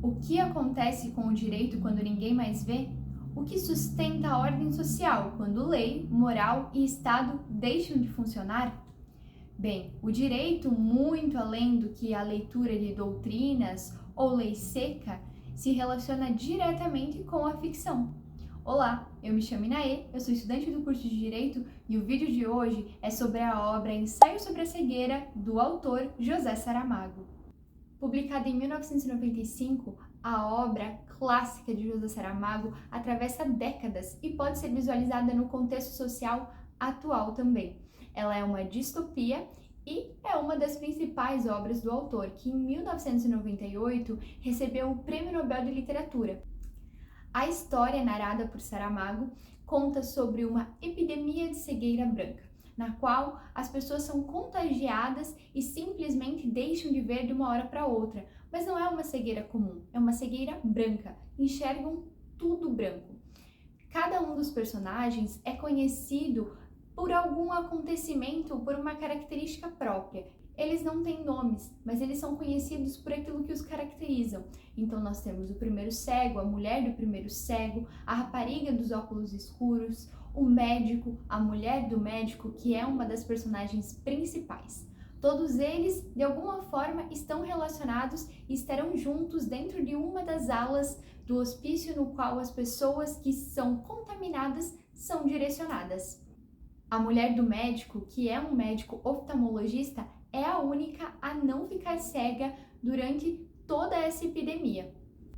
O que acontece com o direito quando ninguém mais vê? O que sustenta a ordem social quando lei, moral e Estado deixam de funcionar? Bem, o direito, muito além do que a leitura de doutrinas ou lei seca, se relaciona diretamente com a ficção. Olá, eu me chamo Inaê, eu sou estudante do curso de Direito e o vídeo de hoje é sobre a obra Ensaio sobre a Cegueira, do autor José Saramago. Publicada em 1995, a obra clássica de José Saramago atravessa décadas e pode ser visualizada no contexto social atual também. Ela é uma distopia e é uma das principais obras do autor, que em 1998 recebeu o Prêmio Nobel de Literatura. A história narrada por Saramago conta sobre uma epidemia de cegueira branca, na qual as pessoas são contagiadas e simplesmente deixam de ver de uma hora para outra. Mas não é uma cegueira comum, é uma cegueira branca, enxergam tudo branco. Cada um dos personagens é conhecido por algum acontecimento, por uma característica própria. Eles não têm nomes, mas eles são conhecidos por aquilo que os caracterizam. Então nós temos o primeiro cego, a mulher do primeiro cego, a rapariga dos óculos escuros, o médico, a mulher do médico, que é uma das personagens principais. Todos eles, de alguma forma, estão relacionados e estarão juntos dentro de uma das alas do hospício no qual as pessoas que são contaminadas são direcionadas. A mulher do médico, que é um médico oftalmologista, é a única a não ficar cega durante toda essa epidemia.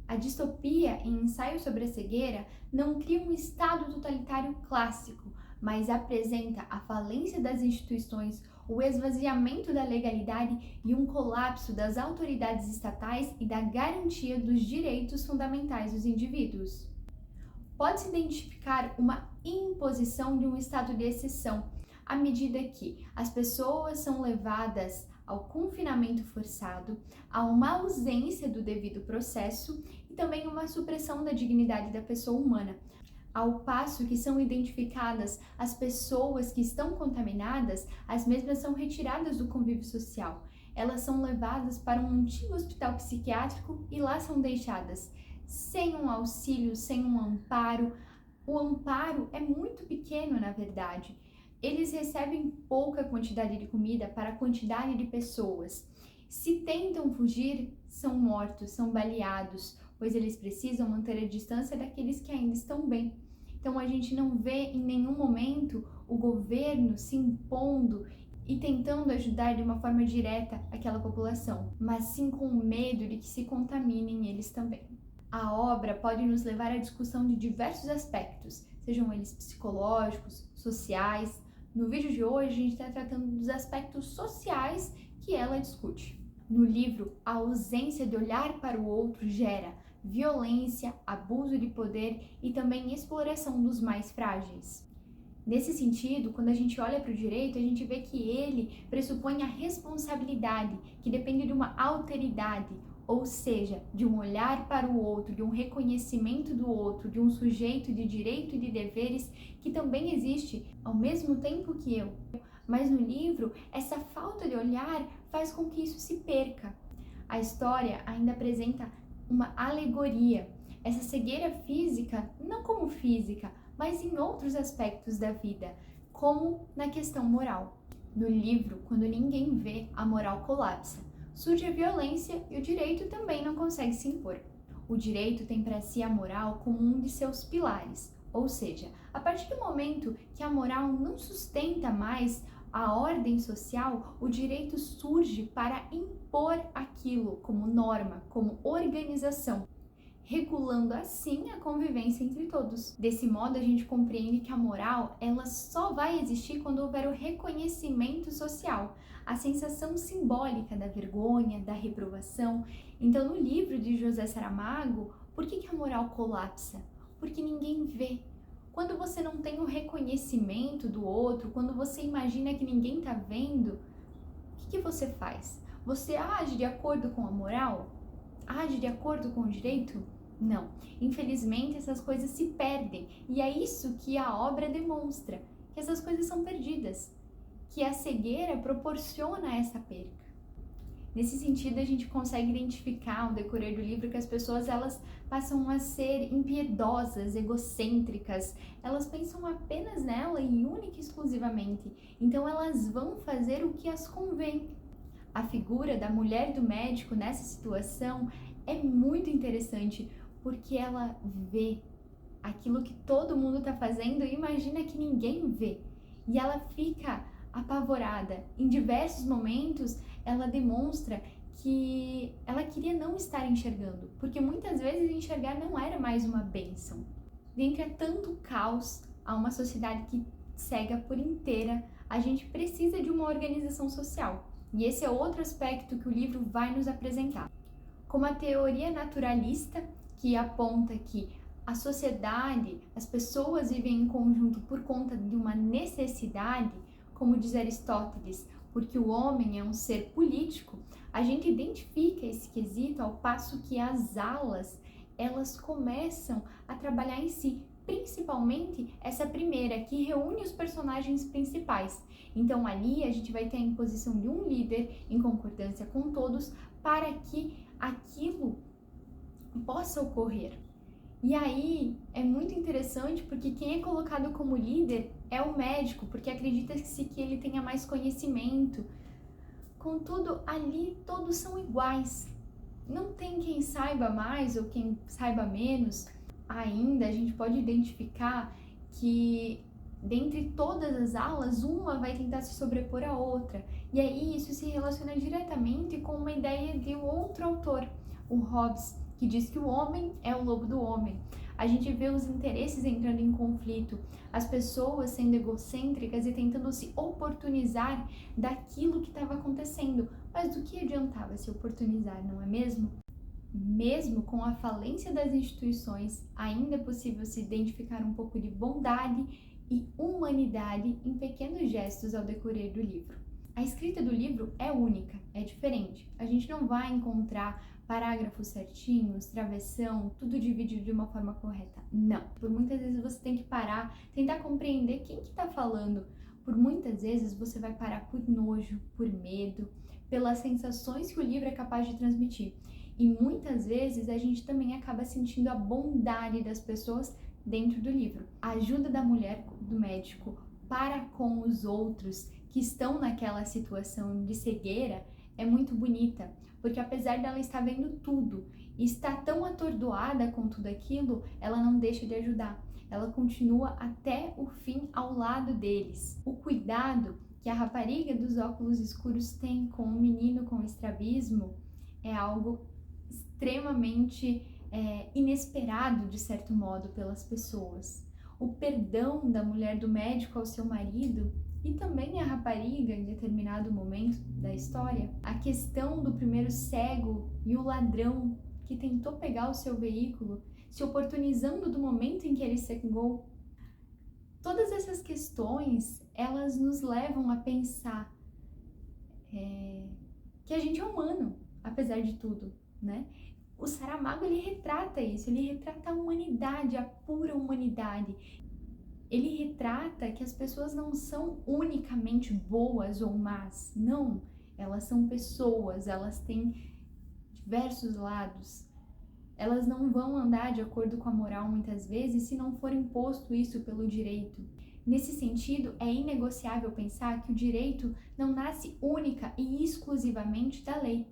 A distopia em Ensaio sobre a Cegueira não cria um estado totalitário clássico, mas apresenta a falência das instituições, o esvaziamento da legalidade e um colapso das autoridades estatais e da garantia dos direitos fundamentais dos indivíduos. Pode-se identificar uma imposição de um estado de exceção, à medida que as pessoas são levadas ao confinamento forçado, a uma ausência do devido processo e também uma supressão da dignidade da pessoa humana. Ao passo que são identificadas as pessoas que estão contaminadas, as mesmas são retiradas do convívio social. Elas são levadas para um antigo hospital psiquiátrico e lá são deixadas sem um auxílio, sem um amparo. O amparo é muito pequeno, na verdade. Eles recebem pouca quantidade de comida para a quantidade de pessoas. Se tentam fugir, são mortos, são baleados, pois eles precisam manter a distância daqueles que ainda estão bem. Então a gente não vê em nenhum momento o governo se impondo e tentando ajudar de uma forma direta aquela população, mas sim com medo de que se contaminem eles também. A obra pode nos levar à discussão de diversos aspectos, sejam eles psicológicos, sociais. No vídeo de hoje, a gente está tratando dos aspectos sociais que ela discute. No livro, a ausência de olhar para o outro gera violência, abuso de poder e também exploração dos mais frágeis. Nesse sentido, quando a gente olha para o direito, a gente vê que ele pressupõe a responsabilidade, que depende de uma alteridade, ou seja, de um olhar para o outro, de um reconhecimento do outro, de um sujeito de direito e de deveres que também existe ao mesmo tempo que eu. Mas no livro, essa falta de olhar faz com que isso se perca. A história ainda apresenta uma alegoria, essa cegueira física, não como física, mas em outros aspectos da vida, como na questão moral. No livro, quando ninguém vê, a moral colapsa. Surge a violência e o direito também não consegue se impor. O direito tem para si a moral como um de seus pilares, ou seja, a partir do momento que a moral não sustenta mais a ordem social, o direito surge para impor aquilo como norma, como organização, regulando assim a convivência entre todos. Desse modo, a gente compreende que a moral, ela só vai existir quando houver o reconhecimento social, a sensação simbólica da vergonha, da reprovação. Então, no livro de José Saramago, por que a moral colapsa? Porque ninguém vê. Quando você não tem o reconhecimento do outro, quando você imagina que ninguém está vendo, o que você faz? Você age de acordo com a moral? Age de acordo com o direito? Não. Infelizmente, essas coisas se perdem. E é isso que a obra demonstra, que essas coisas são perdidas, que a cegueira proporciona essa perca. Nesse sentido, a gente consegue identificar ao decorrer do livro que as pessoas elas passam a ser impiedosas, egocêntricas, elas pensam apenas nela e única e exclusivamente, então elas vão fazer o que as convém. A figura da mulher do médico nessa situação é muito interessante, porque ela vê aquilo que todo mundo está fazendo e imagina que ninguém vê. E ela fica apavorada. Em diversos momentos, ela demonstra que ela queria não estar enxergando, porque muitas vezes enxergar não era mais uma bênção. Dentre a tanto caos, há uma sociedade que cega por inteira, a gente precisa de uma organização social. E esse é outro aspecto que o livro vai nos apresentar. Como a teoria naturalista, que aponta que a sociedade, as pessoas vivem em conjunto por conta de uma necessidade, como diz Aristóteles, porque o homem é um ser político, a gente identifica esse quesito ao passo que as alas, elas começam a trabalhar em si, principalmente essa primeira, que reúne os personagens principais. Então ali a gente vai ter a imposição de um líder em concordância com todos para que aquilo possa ocorrer. E aí é muito interessante porque quem é colocado como líder é o médico, porque acredita-se que ele tenha mais conhecimento. Contudo, ali todos são iguais. Não tem quem saiba mais ou quem saiba menos. Ainda a gente pode identificar que dentre todas as alas, uma vai tentar se sobrepor à outra. E aí isso se relaciona diretamente com uma ideia de um outro autor, o Hobbes, que diz que o homem é o lobo do homem. A gente vê os interesses entrando em conflito, as pessoas sendo egocêntricas e tentando se oportunizar daquilo que estava acontecendo. Mas do que adiantava se oportunizar, não é mesmo? Mesmo com a falência das instituições, ainda é possível se identificar um pouco de bondade e humanidade em pequenos gestos ao decorrer do livro. A escrita do livro é única, é diferente. A gente não vai encontrar parágrafos certinhos, travessão, tudo dividido de uma forma correta. Não. Por muitas vezes você tem que parar, tentar compreender quem que tá falando. Por muitas vezes você vai parar por nojo, por medo, pelas sensações que o livro é capaz de transmitir. E muitas vezes a gente também acaba sentindo a bondade das pessoas dentro do livro. A ajuda da mulher, do médico, para com os outros que estão naquela situação de cegueira é muito bonita, porque apesar dela estar vendo tudo e estar tão atordoada com tudo aquilo, ela não deixa de ajudar. Ela continua até o fim ao lado deles. O cuidado que a rapariga dos óculos escuros tem com o menino com estrabismo é algo extremamente inesperado, de certo modo, pelas pessoas. O perdão da mulher do médico ao seu marido e também a rapariga em determinado momento da história, a questão do primeiro cego e o ladrão que tentou pegar o seu veículo, se oportunizando do momento em que ele cegou. Todas essas questões, elas nos levam a pensar que a gente é humano, apesar de tudo, né? O Saramago, ele retrata isso, ele retrata a humanidade, a pura humanidade. Ele retrata que as pessoas não são unicamente boas ou más, não. Elas são pessoas, elas têm diversos lados. Elas não vão andar de acordo com a moral muitas vezes se não for imposto isso pelo direito. Nesse sentido, é inegociável pensar que o direito não nasce única e exclusivamente da lei,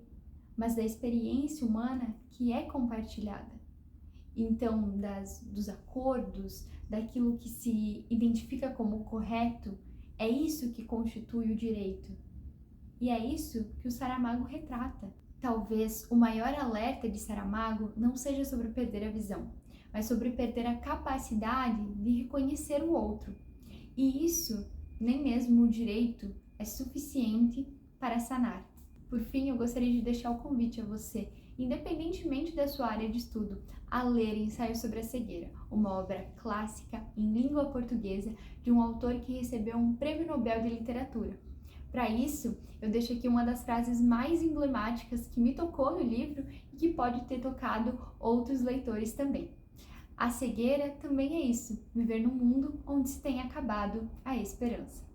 mas da experiência humana que é compartilhada. Então, dos acordos, daquilo que se identifica como correto, é isso que constitui o direito. E é isso que o Saramago retrata. Talvez o maior alerta de Saramago não seja sobre perder a visão, mas sobre perder a capacidade de reconhecer o outro. E isso, nem mesmo o direito é suficiente para sanar. Por fim, eu gostaria de deixar o convite a você, independentemente da sua área de estudo, a ler Ensaio sobre a Cegueira, uma obra clássica em língua portuguesa de um autor que recebeu um Prêmio Nobel de Literatura. Para isso, eu deixo aqui uma das frases mais emblemáticas que me tocou no livro e que pode ter tocado outros leitores também. A cegueira também é isso, viver num mundo onde se tem acabado a esperança.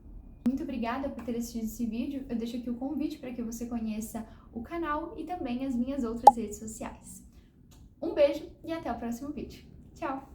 Muito obrigada por ter assistido esse vídeo. Eu deixo aqui o convite para que você conheça o canal e também as minhas outras redes sociais. Um beijo e até o próximo vídeo. Tchau!